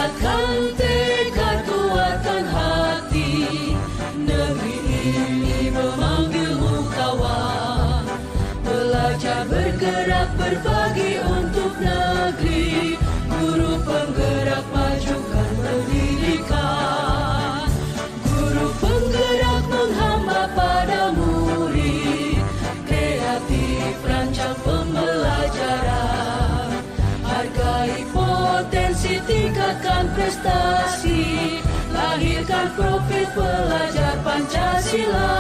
Kuatkan tekad, kuatkan hati, negeri ini memanggilmu kawan. Belajar bergerak berbagi untuk negeri, guru penggerak majukan pendidikan. Guru penggerak menghamba pada murid, kreatif rancang pembelajaran. Hargai potensi, tingkatkan prestasi, lahirkan profil pelajar Pancasila.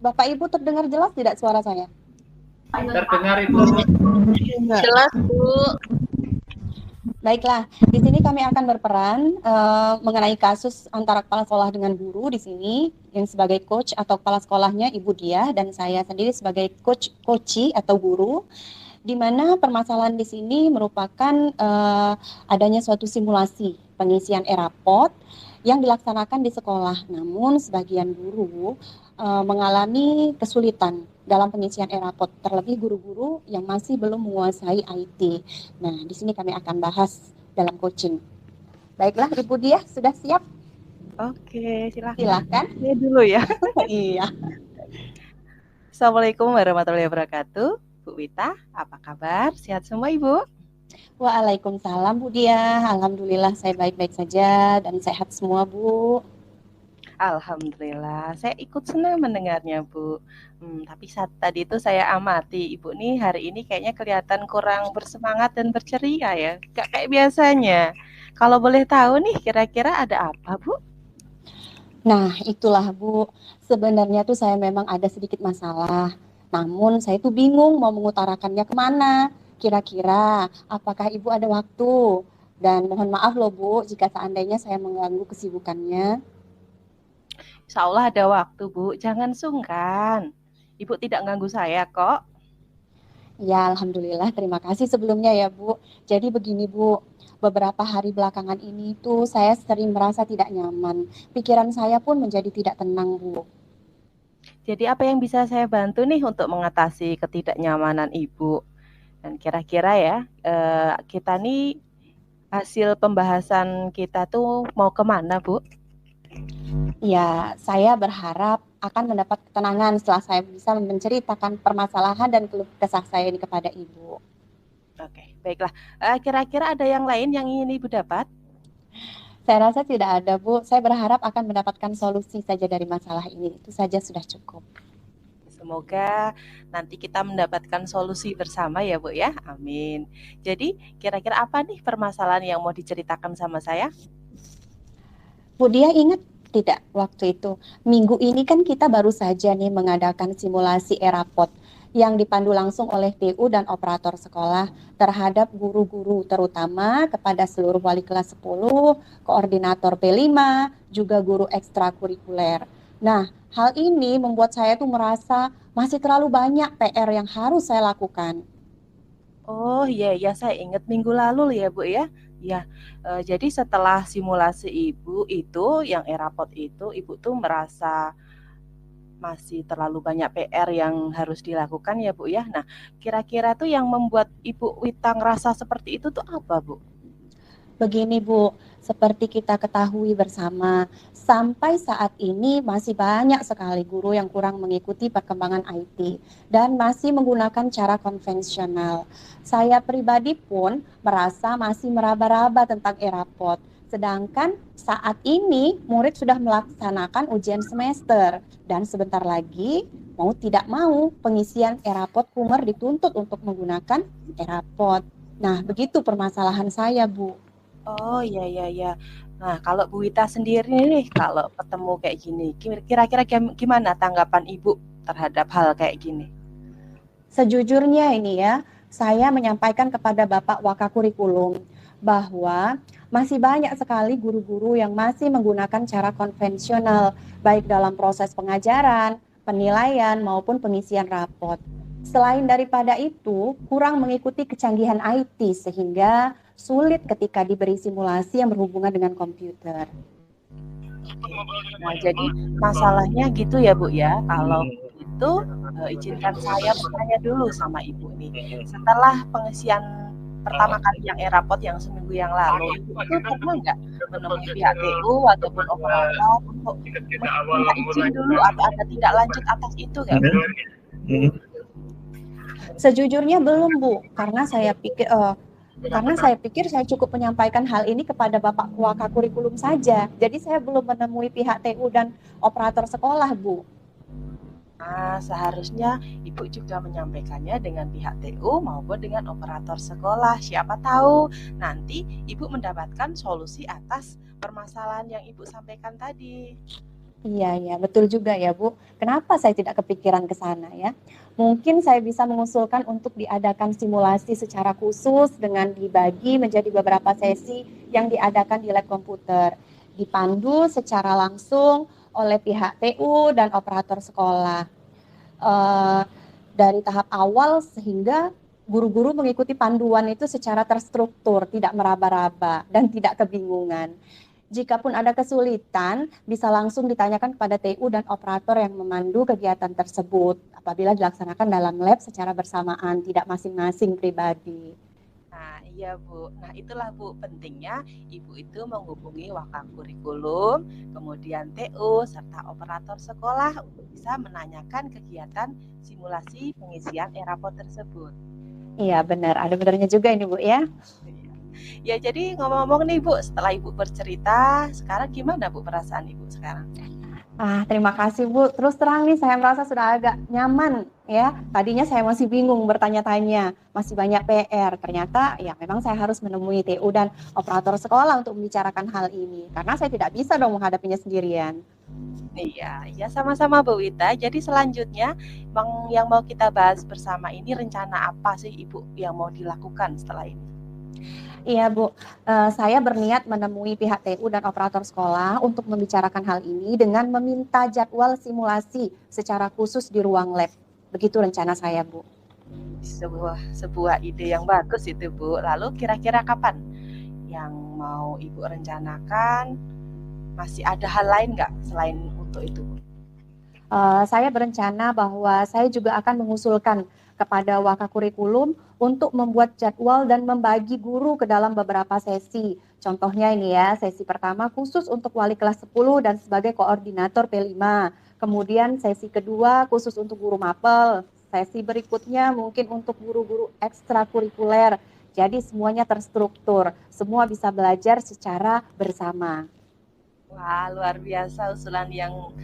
Bapak Ibu terdengar jelas tidak suara saya? Terdengar itu. Jelas, Bu. Baiklah, di sini kami akan berperan mengenai kasus antara kepala sekolah dengan guru di sini, yang sebagai coach atau kepala sekolahnya Ibu Diah dan saya sendiri sebagai coach atau guru, di mana permasalahan di sini merupakan adanya suatu simulasi pengisian e-rapot yang dilaksanakan di sekolah. Namun sebagian guru mengalami kesulitan dalam pengisian e-rapot, terlebih guru-guru yang masih belum menguasai IT. Nah, di sini kami akan bahas dalam coaching. Baiklah, Ibu Diah sudah siap? Oke, silakan. Silakan. Saya dulu ya. Iya. Assalamualaikum warahmatullahi wabarakatuh. Bu Wita, apa kabar? Sehat semua, Ibu? Waalaikumsalam, Bu Diah. Alhamdulillah saya baik-baik saja dan sehat semua, Bu. Alhamdulillah, saya ikut senang mendengarnya, Bu. Tapi saat tadi itu saya amati, Ibu nih hari ini kayaknya kelihatan kurang bersemangat dan berceria ya, gak kayak biasanya. Kalau boleh tahu nih, kira-kira ada apa, Bu? Nah, itulah, Bu. Sebenarnya tuh saya memang ada sedikit masalah. Namun saya tuh bingung mau mengutarakannya kemana. Kira-kira apakah Ibu ada waktu? Dan mohon maaf loh, Bu, jika seandainya saya mengganggu kesibukannya. Insya Allah ada waktu, Bu. Jangan sungkan. Ibu tidak ganggu saya kok. Ya, Alhamdulillah. Terima kasih sebelumnya ya, Bu. Jadi begini, Bu. Beberapa hari belakangan ini tuh saya sering merasa tidak nyaman. Pikiran saya pun menjadi tidak tenang, Bu. Jadi apa yang bisa saya bantu nih untuk mengatasi ketidaknyamanan Ibu? Dan kira-kira ya, kita nih hasil pembahasan kita tuh mau kemana, Bu? Ya, saya berharap akan mendapat ketenangan setelah saya bisa menceritakan permasalahan dan keluh kesah saya ini kepada Ibu. Oke, baiklah. Kira-kira ada yang lain yang ingin Ibu dapat? Saya rasa tidak ada, Bu. Saya berharap akan mendapatkan solusi saja dari masalah ini. Itu saja sudah cukup. Semoga nanti kita mendapatkan solusi bersama ya, Bu ya. Amin. Jadi, kira-kira apa nih permasalahan yang mau diceritakan sama saya? Bu Dia ingat tidak waktu itu? Minggu ini kan kita baru saja nih mengadakan simulasi e-rapot yang dipandu langsung oleh TU dan operator sekolah terhadap guru-guru, terutama kepada seluruh wali kelas 10, koordinator P5, juga guru ekstrakurikuler. Nah, hal ini membuat saya tuh merasa masih terlalu banyak PR yang harus saya lakukan. Oh iya, saya ingat minggu lalu ya, Bu ya. Ya, jadi setelah simulasi Ibu itu, yang e-rapot itu, Ibu tuh merasa masih terlalu banyak PR yang harus dilakukan ya, Bu ya. Nah, kira-kira tuh yang membuat Ibu Wita ngerasa seperti itu tuh apa, Bu? Begini, Bu, seperti kita ketahui bersama, sampai saat ini masih banyak sekali guru yang kurang mengikuti perkembangan IT dan masih menggunakan cara konvensional. Saya pribadi pun merasa masih meraba-raba tentang e-rapot. Sedangkan saat ini murid sudah melaksanakan ujian semester dan sebentar lagi mau tidak mau pengisian e-rapot Kumer dituntut untuk menggunakan e-rapot. Nah, begitu permasalahan saya, Bu. Oh iya. Nah, kalau Bu Wita sendiri nih, kalau ketemu kayak gini, kira-kira gimana tanggapan Ibu terhadap hal kayak gini? Sejujurnya ini ya, saya menyampaikan kepada Bapak Wakakurikulum bahwa masih banyak sekali guru-guru yang masih menggunakan cara konvensional, baik dalam proses pengajaran, penilaian, maupun pengisian rapot. Selain daripada itu, kurang mengikuti kecanggihan IT sehingga sulit ketika diberi simulasi yang berhubungan dengan komputer. Nah, jadi masalahnya gitu ya, Bu ya. Kalau itu izinkan saya bertanya dulu sama Ibu nih. Setelah pengisian pertama kali yang erapot yang seminggu yang lalu, Ibu itu pernah nggak menemui pihak TU ataupun operator untuk minta izin dulu atau ada tindak lanjut atas itu nggak, Bu? Sejujurnya belum, Bu, karena saya pikir saya cukup menyampaikan hal ini kepada Bapak Wakakurikulum saja. Jadi saya belum menemui pihak TU dan operator sekolah, Bu. Nah, seharusnya Ibu juga menyampaikannya dengan pihak TU maupun dengan operator sekolah. Siapa tahu nanti Ibu mendapatkan solusi atas permasalahan yang Ibu sampaikan tadi. Iya, betul juga ya, Bu. Kenapa saya tidak kepikiran ke sana ya? Mungkin saya bisa mengusulkan untuk diadakan simulasi secara khusus dengan dibagi menjadi beberapa sesi yang diadakan di lab komputer. Dipandu secara langsung oleh pihak TU dan operator sekolah. Dari tahap awal sehingga guru-guru mengikuti panduan itu secara terstruktur, tidak meraba-raba dan tidak kebingungan. Jikapun ada kesulitan, bisa langsung ditanyakan kepada TU dan operator yang memandu kegiatan tersebut apabila dilaksanakan dalam lab secara bersamaan, tidak masing-masing pribadi. Nah, iya Bu. Nah, itulah Bu pentingnya Ibu itu menghubungi Wakakurikulum, kemudian TU, serta operator sekolah untuk bisa menanyakan kegiatan simulasi pengisian erapot tersebut. Iya benar, ada benarnya juga ini Bu ya. Ya, jadi ngomong-ngomong nih Bu, setelah Ibu bercerita, sekarang gimana Bu perasaan Ibu sekarang? Terima kasih Bu. Terus terang nih saya merasa sudah agak nyaman ya. Tadinya saya masih bingung bertanya-tanya, masih banyak PR. Ternyata ya memang saya harus menemui TU dan operator sekolah untuk membicarakan hal ini. Karena saya tidak bisa dong menghadapinya sendirian. Iya sama-sama Bu Wita. Jadi selanjutnya yang mau kita bahas bersama ini rencana apa sih Ibu yang mau dilakukan setelah ini? Iya Bu, saya berniat menemui pihak TU dan operator sekolah untuk membicarakan hal ini dengan meminta jadwal simulasi secara khusus di ruang lab. Begitu rencana saya Bu. Sebuah ide yang bagus itu Bu. Lalu kira-kira kapan yang mau Ibu rencanakan? Masih ada hal lain nggak selain untuk itu Bu? Saya berencana bahwa saya juga akan mengusulkan kepada Wakakurikulum untuk membuat jadwal dan membagi guru ke dalam beberapa sesi. Contohnya ini ya, sesi pertama khusus untuk wali kelas 10 dan sebagai koordinator P5. Kemudian sesi kedua khusus untuk guru mapel. Sesi berikutnya mungkin untuk guru-guru ekstrakurikuler. Jadi semuanya terstruktur, semua bisa belajar secara bersama. Wah, luar biasa usulan yang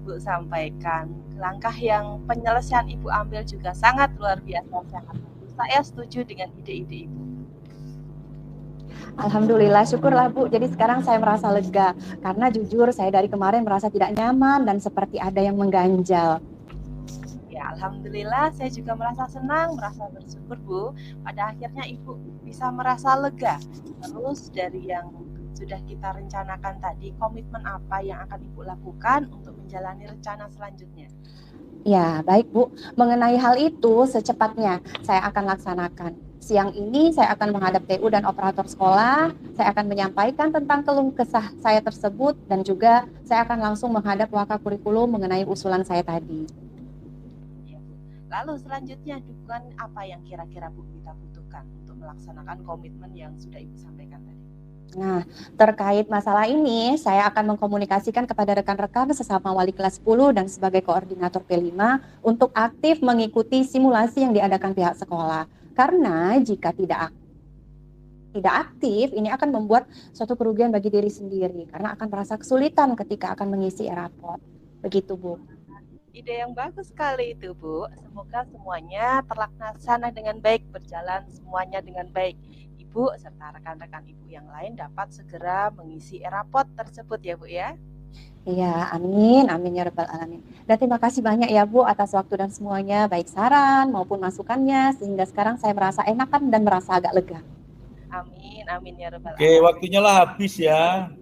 Ibu sampaikan. Langkah yang penyelesaian Ibu ambil juga sangat luar biasa, sangat bagus. Saya setuju dengan ide-ide Ibu. Alhamdulillah, syukurlah Bu. Jadi sekarang saya merasa lega karena jujur saya dari kemarin merasa tidak nyaman dan seperti ada yang mengganjal. Ya, alhamdulillah saya juga merasa senang, merasa bersyukur Bu. Pada akhirnya Ibu bisa merasa lega. Terus dari yang sudah kita rencanakan tadi, komitmen apa yang akan Ibu lakukan untuk menjalani rencana selanjutnya? Ya, baik Bu. Mengenai hal itu, secepatnya saya akan laksanakan. Siang ini saya akan menghadap TU dan operator sekolah. Saya akan menyampaikan tentang keluh kesah saya tersebut dan juga saya akan langsung menghadap Wakakurikulum mengenai usulan saya tadi. Ya, Bu. Lalu selanjutnya dukungan apa yang kira-kira Bu kita butuhkan untuk melaksanakan komitmen yang sudah Ibu sampaikan tadi? Nah, terkait masalah ini, saya akan mengkomunikasikan kepada rekan-rekan sesama wali kelas 10 dan sebagai koordinator P5 untuk aktif mengikuti simulasi yang diadakan pihak sekolah. Karena jika tidak aktif, ini akan membuat suatu kerugian bagi diri sendiri, karena akan merasa kesulitan ketika akan mengisi erapot. Begitu, Bu. Ide yang bagus sekali itu, Bu. Semoga semuanya terlaksana dengan baik, berjalan semuanya dengan baik. Ibu serta rekan-rekan Ibu yang lain dapat segera mengisi erapot tersebut ya Bu ya. Iya, amin ya rabbal alamin. Dan terima kasih banyak ya Bu atas waktu dan semuanya, baik saran maupun masukannya, sehingga sekarang saya merasa enakan dan merasa agak lega. Amin ya rabbal alamin. Oke, waktunya lah habis ya.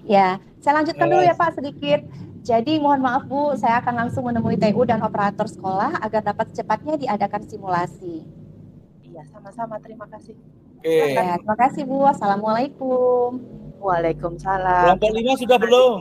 Ya, saya lanjutkan dulu ya Pak sedikit. Jadi mohon maaf Bu, saya akan langsung menemui TU dan operator sekolah agar dapat secepatnya diadakan simulasi. Iya, sama-sama, terima kasih. Oke. Ya, terima kasih Bu. Assalamualaikum. Waalaikumsalam. Kelompok 5 sudah belum?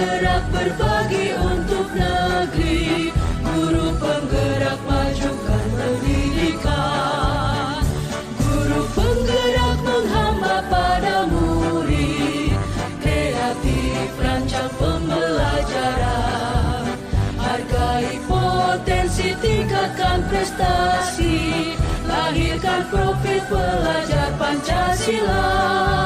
penggerak berbagi untuk negeri, guru penggerak majukan pendidikan, guru penggerak menghamba pada murid, kreatif rancang pembelajaran, hargai potensi, tingkatkan prestasi, lahirkan profil pelajar Pancasila.